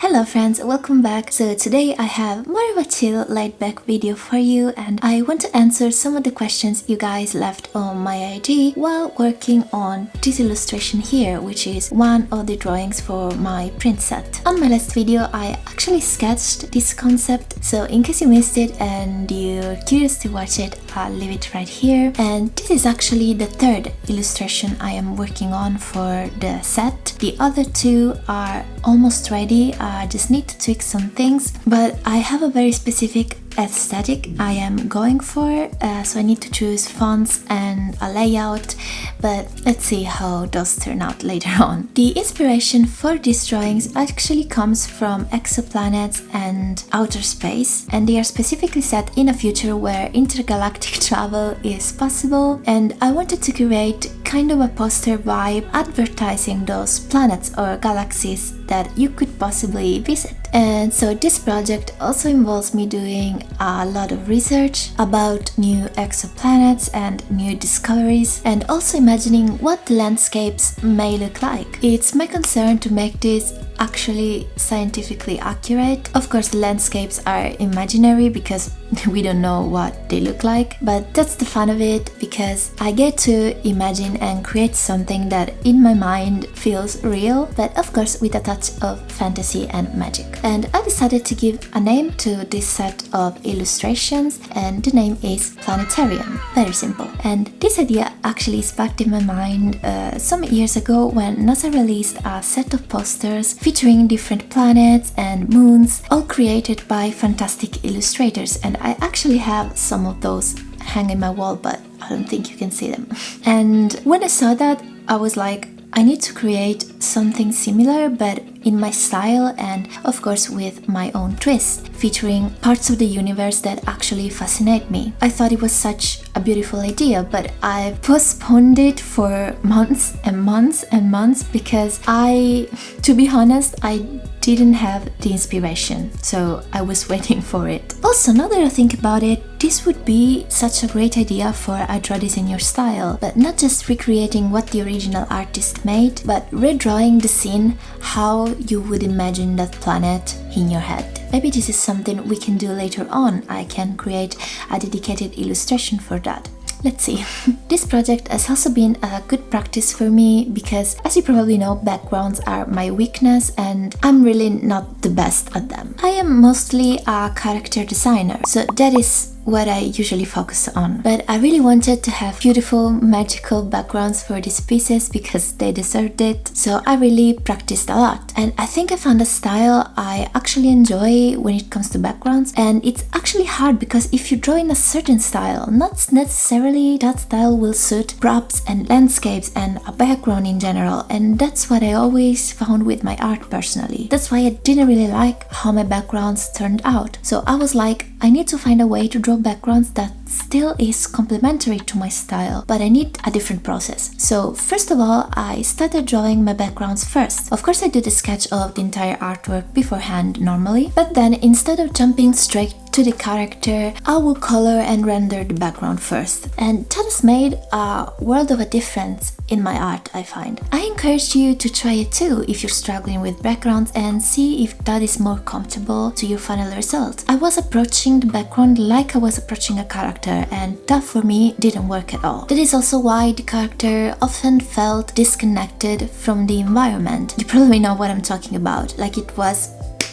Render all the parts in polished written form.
Hello friends, welcome back. So today I have more of a chill, laid-back video for you, and I want to answer some of the questions you guys left on my IG while working on this illustration here, which is one of the drawings for my print set. On my last video I actually sketched this concept, so in case you missed it and you're curious to watch it, I'll leave it right here. And this is actually the third illustration I am working on for the set. The other two are almost ready. I just need to tweak some things, but I have a very specific aesthetic I am going for, so I need to choose fonts and a layout, but let's see how those turn out later on. The inspiration for these drawings actually comes from exoplanets and outer space, and they are specifically set in a future where intergalactic travel is possible, and I wanted to create kind of a poster vibe advertising those planets or galaxies that you could possibly visit. And so this project also involves me doing a lot of research about new exoplanets and new discoveries, and also imagining what the landscapes may look like. It's my concern to make this actually scientifically accurate. Of course, the landscapes are imaginary because we don't know what they look like, but that's the fun of it, because I get to imagine and create something that in my mind feels real, but of course with a touch of fantasy and magic. And I decided to give a name to this set of illustrations, and the name is Planetarium. Very simple. And this idea actually sparked in my mind some years ago when NASA released a set of posters featuring different planets and moons, all created by fantastic illustrators, and I actually have some of those hanging in my wall, but I don't think you can see them. And when I saw that, I was like, I need to create something similar, but in my style and of course with my own twist, featuring parts of the universe that actually fascinate me. I thought it was such a beautiful idea, but I postponed it for months and months and months because to be honest, I didn't have the inspiration, so I was waiting for it. Also, now that I think about it, this would be such a great idea for a draw this in your style, but not just recreating what the original artist made, but redrawing the scene how you would imagine that planet in your head. Maybe this is something we can do later on. I can create a dedicated illustration for that. Let's see. This project has also been a good practice for me because, as you probably know, backgrounds are my weakness and I'm really not the best at them. I am mostly a character designer, so that is what I usually focus on. But I really wanted to have beautiful, magical backgrounds for these pieces because they deserved it, so I really practiced a lot. And I think I found a style I actually enjoy when it comes to backgrounds, and it's actually hard because if you draw in a certain style, not necessarily that style will suit props and landscapes and a background in general, and that's what I always found with my art personally. That's why I didn't really like how my backgrounds turned out. So I was like, I need to find a way to draw backgrounds that still is complementary to my style, but I need a different process. So first of all, I started drawing my backgrounds first. Of course, I do the sketch of the entire artwork beforehand normally, but then instead of jumping straight to the character, I will color and render the background first. And that has made a world of a difference in my art, I find. I encourage you to try it too if you're struggling with backgrounds and see if that is more comfortable to your final result. I was approaching the background like I was approaching a character, and that for me didn't work at all. That is also why the character often felt disconnected from the environment. You probably know what I'm talking about, like it was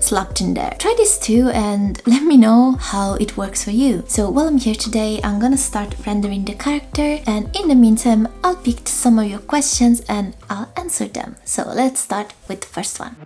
slapped in there. Try this too and let me know how it works for you. So while I'm here today, I'm gonna start rendering the character, and in the meantime I'll pick some of your questions and I'll answer them. So let's start with the first one.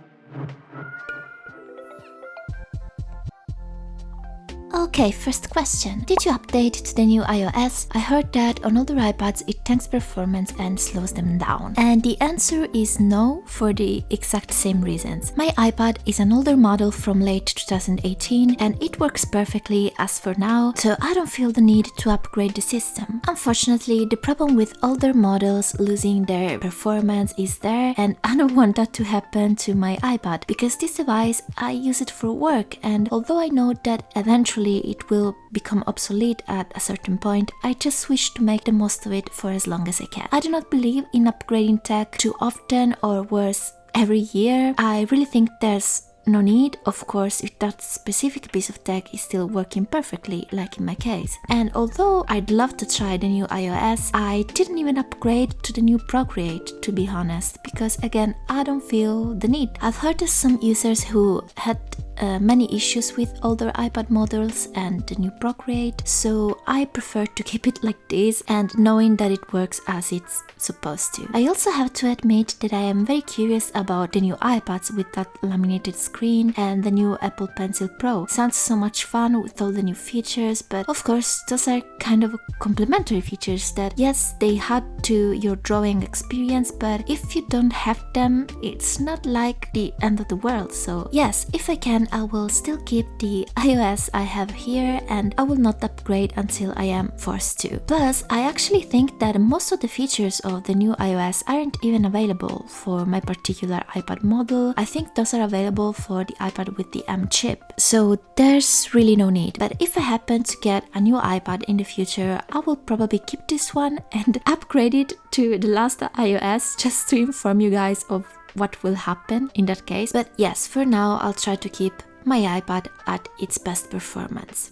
Okay, first question. Did you update to the new iOS? I heard that on older iPads it tanks performance and slows them down. And the answer is no, for the exact same reasons. My iPad is an older model from late 2018 and it works perfectly as for now, so I don't feel the need to upgrade the system. Unfortunately, the problem with older models losing their performance is there, and I don't want that to happen to my iPad because this device, I use it for work, and although I know that eventually it will become obsolete at a certain point, I just wish to make the most of it for as long as I can. I do not believe in upgrading tech too often, or worse, every year. I really think there's no need, of course, if that specific piece of tech is still working perfectly, like in my case. And although I'd love to try the new iOS, I didn't even upgrade to the new Procreate, to be honest, because again, I don't feel the need. I've heard of some users who had many issues with older iPad models and the new Procreate, so I prefer to keep it like this and knowing that it works as it's supposed to. I also have to admit that I am very curious about the new iPads with that laminated screen and the new Apple Pencil Pro. Sounds so much fun with all the new features, but of course those are kind of complementary features that yes, they add to your drawing experience, but if you don't have them, it's not like the end of the world. So yes, if I can, I will still keep the iOS I have here and I will not upgrade until I am forced to. Plus, I actually think that most of the features of the new iOS aren't even available for my particular iPad model. I think those are available for the iPad with the M chip, so there's really no need. But if I happen to get a new iPad in the future, I will probably keep this one and upgrade it to the last iOS just to inform you guys of what will happen in that case. But yes, for now I'll try to keep my iPad at its best performance.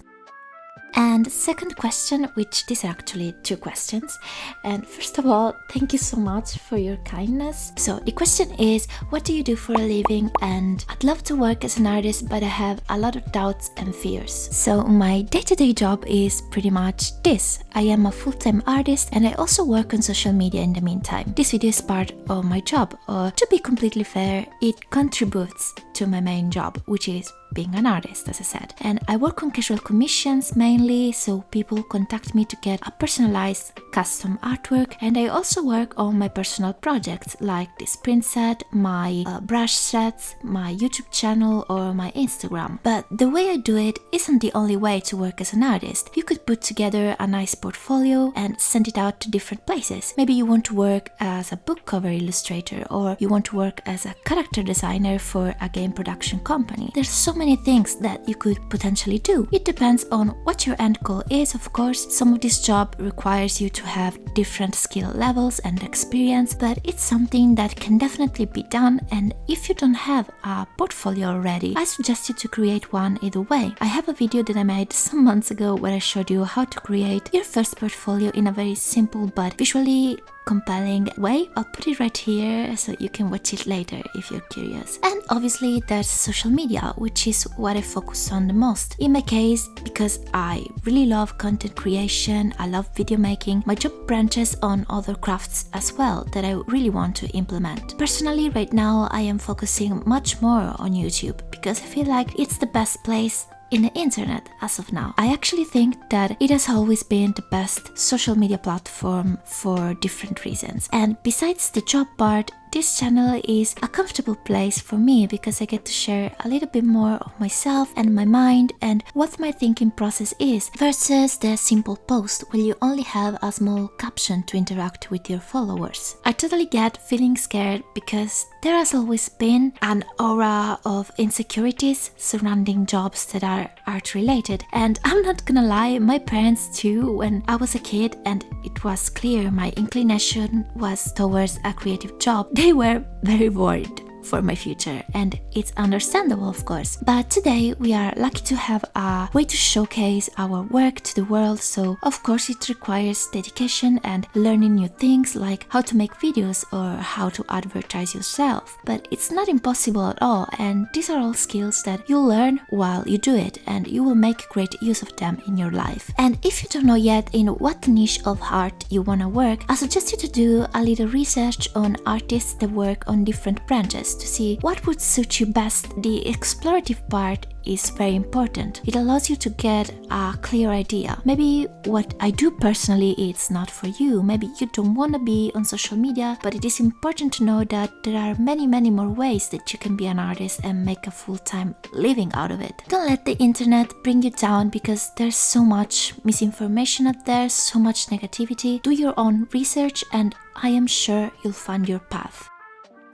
And second question, which these are actually two questions. And first of all, thank you so much for your kindness. So the question is, what do you do for a living? And I'd love to work as an artist, but I have a lot of doubts and fears. So my day-to-day job is pretty much this. I am a full-time artist and I also work on social media in the meantime. This video is part of my job, or to be completely fair, it contributes to my main job, which is being an artist, as I said. And I work on casual commissions mainly, so people contact me to get a personalized custom artwork, and I also work on my personal projects like this print set, my brush sets, my YouTube channel or my Instagram. But the way I do it isn't the only way to work as an artist. You could put together a nice portfolio and send it out to different places. Maybe you want to work as a book cover illustrator, or you want to work as a character designer for a game production company. There's so many things that you could potentially do. It depends on what your end goal is, of course. Some of this job requires you to have different skill levels and experience, but it's something that can definitely be done, and if you don't have a portfolio already, I suggest you to create one either way. I have a video that I made some months ago where I showed you how to create your first portfolio in a very simple but visually compelling way. I'll put it right here so you can watch it later if you're curious. And obviously there's social media, which is what I focus on the most. In my case, because I really love content creation, I love video making, my job branches on other crafts as well that I really want to implement. Personally, right now I am focusing much more on YouTube because I feel like it's the best place in the internet as of now. I actually think that it has always been the best social media platform for different reasons. And besides the job part, this channel is a comfortable place for me because I get to share a little bit more of myself and my mind and what my thinking process is, versus the simple post where you only have a small caption to interact with your followers. I totally get feeling scared because there has always been an aura of insecurities surrounding jobs that are art related, and I'm not gonna lie, my parents too, when I was a kid and it was clear my inclination was towards a creative job, they were very worried for my future, and it's understandable, of course. But today we are lucky to have a way to showcase our work to the world, so of course it requires dedication and learning new things like how to make videos or how to advertise yourself. But it's not impossible at all, and these are all skills that you'll learn while you do it, and you will make great use of them in your life. And if you don't know yet in what niche of art you wanna work, I suggest you to do a little research on artists that work on different branches to see what would suit you best. The explorative part is very important. It allows you to get a clear idea. Maybe what I do personally is not for you. Maybe you don't want to be on social media, but it is important to know that there are many more ways that you can be an artist and make a full-time living out of it. Don't let the internet bring you down because there's so much misinformation out there, so much negativity. Do your own research and I am sure you'll find your path.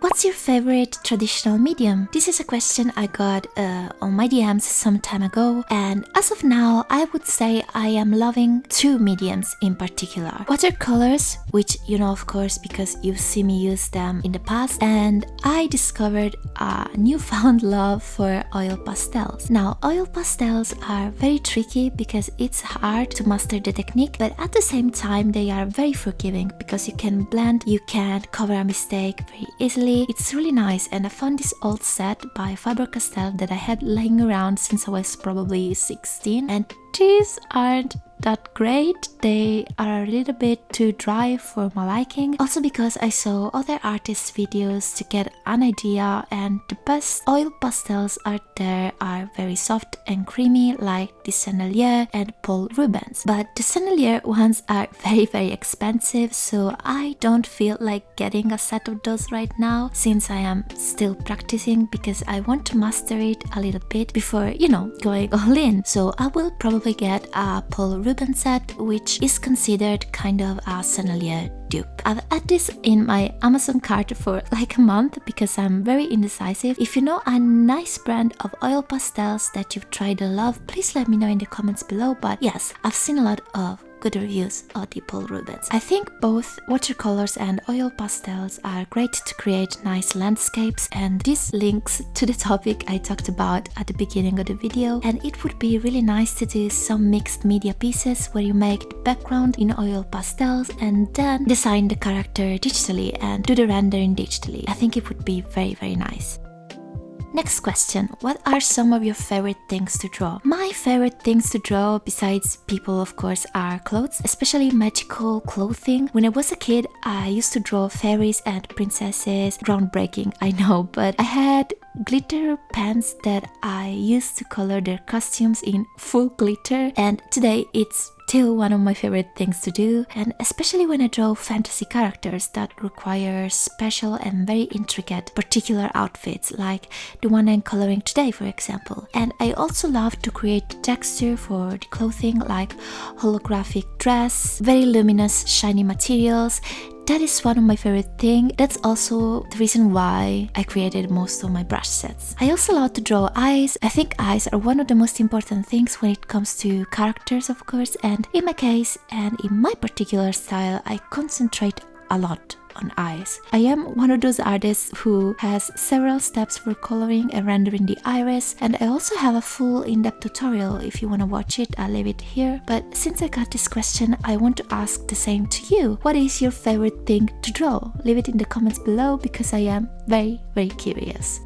What's your favorite traditional medium? This is a question I got on my DMs some time ago, and as of now I would say I am loving two mediums in particular. Watercolors, which you know of course because you've seen me use them in the past, and I discovered a newfound love for oil pastels. Now oil pastels are very tricky because it's hard to master the technique, but at the same time they are very forgiving because you can blend, you can cover a mistake very easily. It's really nice, and I found this old set by Faber-Castell that I had laying around since I was probably 16, and these aren't that great. They are a little bit too dry for my liking, also because I saw other artists' videos to get an idea, and the best oil pastels out there are very soft and creamy like the Sennelier and Paul Rubens, but the Sennelier ones are very expensive, so I don't feel like getting a set of those right now since I am still practicing, because I want to master it a little bit before, you know, going all in. So I will probably get a Paul Rubens set, which is considered kind of a Sennelier dupe. I've had this in my Amazon cart for like a month because I'm very indecisive. If you know a nice brand of oil pastels that you've tried and love, please let me know in the comments below. But yes, I've seen a lot of good reviews of the Paul Rubens. I think both watercolors and oil pastels are great to create nice landscapes, and this links to the topic I talked about at the beginning of the video, and it would be really nice to do some mixed media pieces where you make the background in oil pastels and then design the character digitally and do the rendering digitally. I think it would be very nice. Next question, what are some of your favorite things to draw? My favorite things to draw, besides people of course, are clothes, especially magical clothing. When I was a kid, I used to draw fairies and princesses. Groundbreaking, I know, but I had glitter pens that I used to color their costumes in full glitter, and today it's still one of my favorite things to do, and especially when I draw fantasy characters that require special and very intricate particular outfits like the one I'm coloring today, for example. And I also love to create texture for the clothing, like holographic dress, very luminous shiny materials. That is one of my favorite things. That's also the reason why I created most of my brush sets. I also love to draw eyes. I think eyes are one of the most important things when it comes to characters, of course, and in my case and in my particular style, I concentrate a lot on eyes. I am one of those artists who has several steps for coloring and rendering the iris, and I also have a full in-depth tutorial. If you want to watch it, I'll leave it here. But since I got this question, I want to ask the same to you. What is your favorite thing to draw? Leave it in the comments below because I am very curious.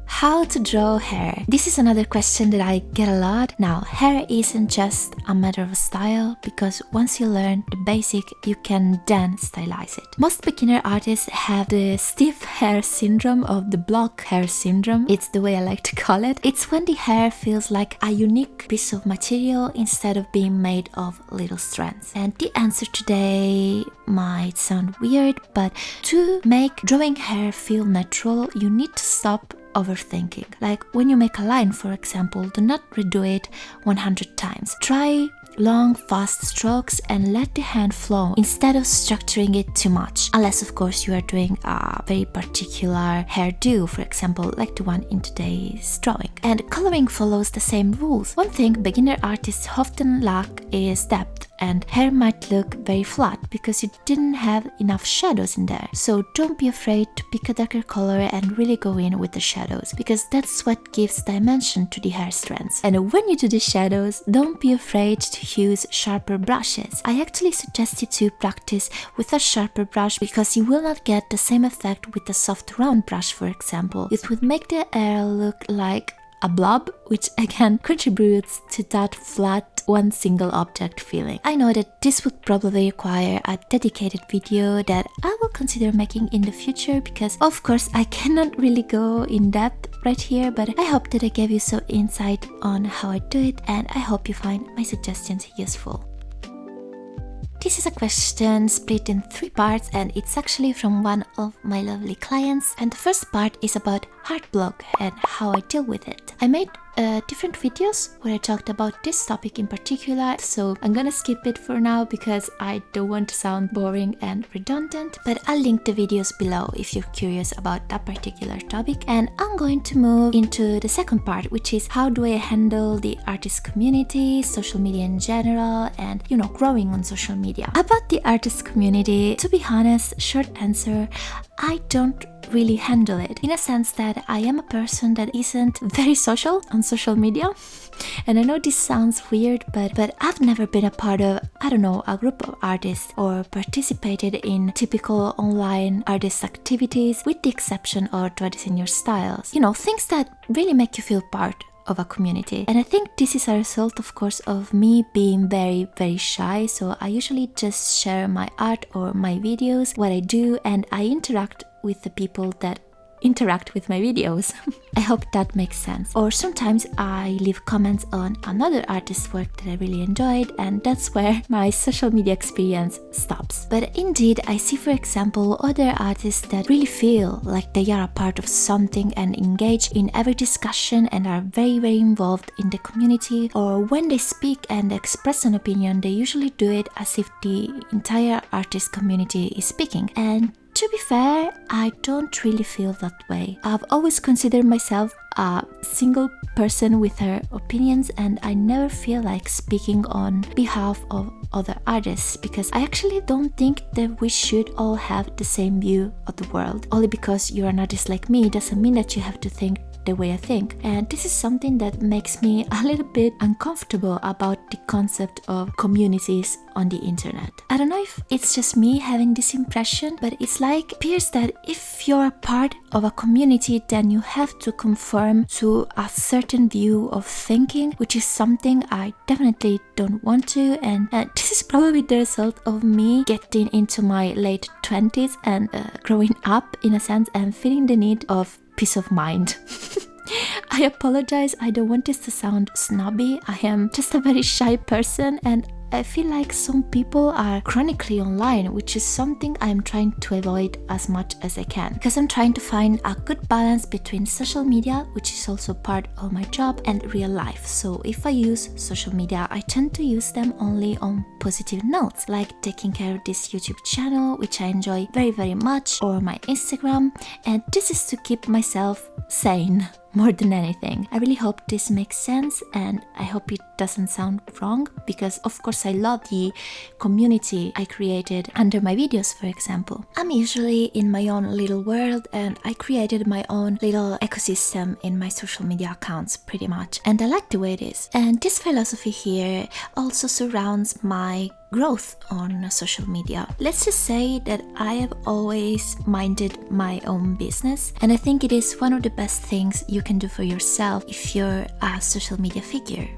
How to draw hair? This is another question that I get a lot. Now, hair isn't just a matter of style, because once you learn the basic, you can then stylize it. Most beginner artists have the stiff hair syndrome, or the block hair syndrome. It's the way I like to call it. It's when the hair feels like a unique piece of material instead of being made of little strands. And the answer today might sound weird, but to make drawing hair feel natural, you need to stop overthinking. Like when you make a line, for example, do not redo it 100 times. Try long, fast strokes and let the hand flow instead of structuring it too much. Unless, of course, you are doing a very particular hairdo, for example, like the one in today's drawing. And coloring follows the same rules. One thing beginner artists often lack is depth, and hair might look very flat because you didn't have enough shadows in there. So don't be afraid to pick a darker color and really go in with the shadows, because that's what gives dimension to the hair strands. And when you do the shadows, don't be afraid to use sharper brushes. I actually suggest you to practice with a sharper brush because you will not get the same effect with a soft round brush, for example. It would make the hair look like a blob, which again contributes to that flat one single object feeling. I know that this would probably require a dedicated video that I will consider making in the future, because of course I cannot really go in depth right here, but I hope that I gave you some insight on how I do it, and I hope you find my suggestions useful. This is a question split in 3 parts, and it's actually from one of my lovely clients. And the first part is about heart block and how I deal with it. I made different videos where I talked about this topic in particular, so I'm gonna skip it for now because I don't want to sound boring and redundant, but I'll link the videos below if you're curious about that particular topic. And I'm going to move into the second part, which is how do I handle the artist community, social media in general, and growing on social media. About the artist community, to be honest, short answer, I don't really handle it, in a sense that I am a person that isn't very social on social media. And I know this sounds weird, but I've never been a part of, a group of artists or participated in typical online artist activities, with the exception of Trading Your Styles. Things that really make you feel part of a community. And I think this is a result, of course, of me being very, very shy. So I usually just share my art or my videos, what I do, and I interact with the people that interact with my videos. I hope that makes sense. Or sometimes I leave comments on another artist's work that I really enjoyed, and that's where my social media experience stops. But indeed, I see, for example, other artists that really feel like they are a part of something and engage in every discussion and are very, very involved in the community. Or when they speak and express an opinion, they usually do it as if the entire artist community is speaking. And to be fair, I don't really feel that way. I've always considered myself a single person with her opinions, and I never feel like speaking on behalf of other artists, because I actually don't think that we should all have the same view of the world. Only because you're an artist like me doesn't mean that you have to think the way I think. And this is something that makes me a little bit uncomfortable about the concept of communities on the internet. I don't know if it's just me having this impression, but it's like it appears that if you're a part of a community, then you have to conform to a certain view of thinking, which is something I definitely don't want to. And this is probably the result of me getting into my late 20s and growing up, in a sense, and feeling the need of peace of mind. I apologize, I don't want this to sound snobby. I am just a very shy person, and I feel like some people are chronically online, which is something I'm trying to avoid as much as I can, because I'm trying to find a good balance between social media, which is also part of my job, and real life. So if I use social media, I tend to use them only on positive notes, like taking care of this YouTube channel, which I enjoy very, very much, or my Instagram, and this is to keep myself sane more than anything. I really hope this makes sense, and I hope it doesn't sound wrong, because of course I love the community I created under my videos, for example. I'm usually in my own little world, and I created my own little ecosystem in my social media accounts pretty much, and I like the way it is. And this philosophy here also surrounds my growth on social media. Let's just say that I have always minded my own business, and I think it is one of the best things you can do for yourself if you're a social media figure.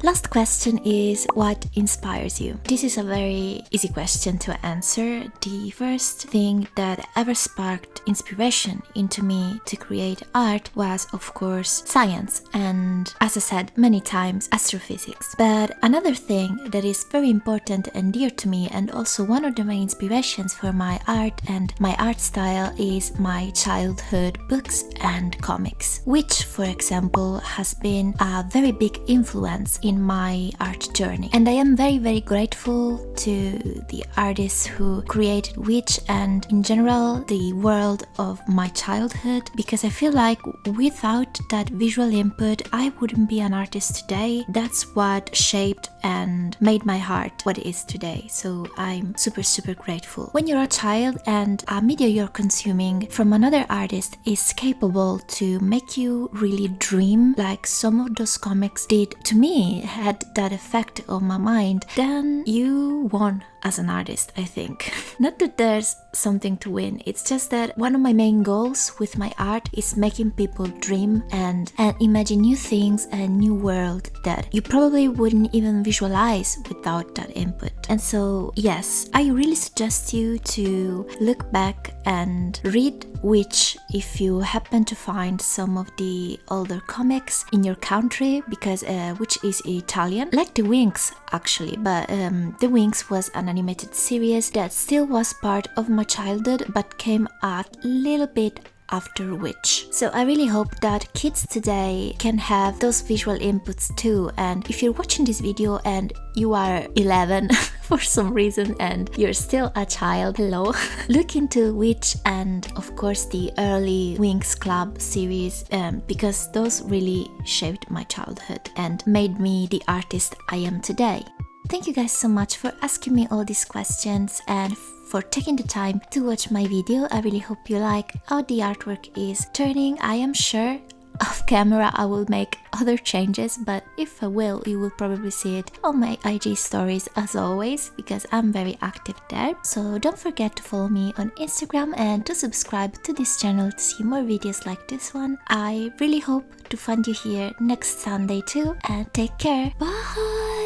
Last question is, what inspires you? This is a very easy question to answer. The first thing that ever sparked inspiration into me to create art was, of course, science, and as I said many times, astrophysics. But another thing that is very important and dear to me, and also one of the main inspirations for my art and my art style, is my childhood books and comics, which, for example, has been a very big influence in my art journey. And I am very, very grateful to the artists who created which, and in general the world of my childhood, because I feel like without that visual input I wouldn't be an artist today. That's what shaped and made my heart what it is today. So I'm super, super grateful. When you're a child and a media you're consuming from another artist is capable to make you really dream, like some of those comics did to me, had that effect on my mind, then you won as an artist, I think. Not that there's something to win, it's just that one of my main goals with my art is making people dream and imagine new things and new world that you probably wouldn't even visualize without that input. And so yes, I really suggest you to look back and read which, if you happen to find some of the older comics in your country, because which is Italian, like The Winx actually, but The Winx was an animated series that still was part of my childhood but came a little bit after which. So I really hope that kids today can have those visual inputs too. And if you're watching this video and you are 11 for some reason and you're still a child, hello, look into Witch and of course the early Winx Club series, because those really shaped my childhood and made me the artist I am today. Thank you guys so much for asking me all these questions and for taking the time to watch my video. I really hope you like how the artwork is turning. I am sure off camera I will make other changes, but if I will, you will probably see it on my IG stories as always, because I'm very active there. So don't forget to follow me on Instagram and to subscribe to this channel to see more videos like this one. I really hope to find you here next Sunday too, and take care. Bye!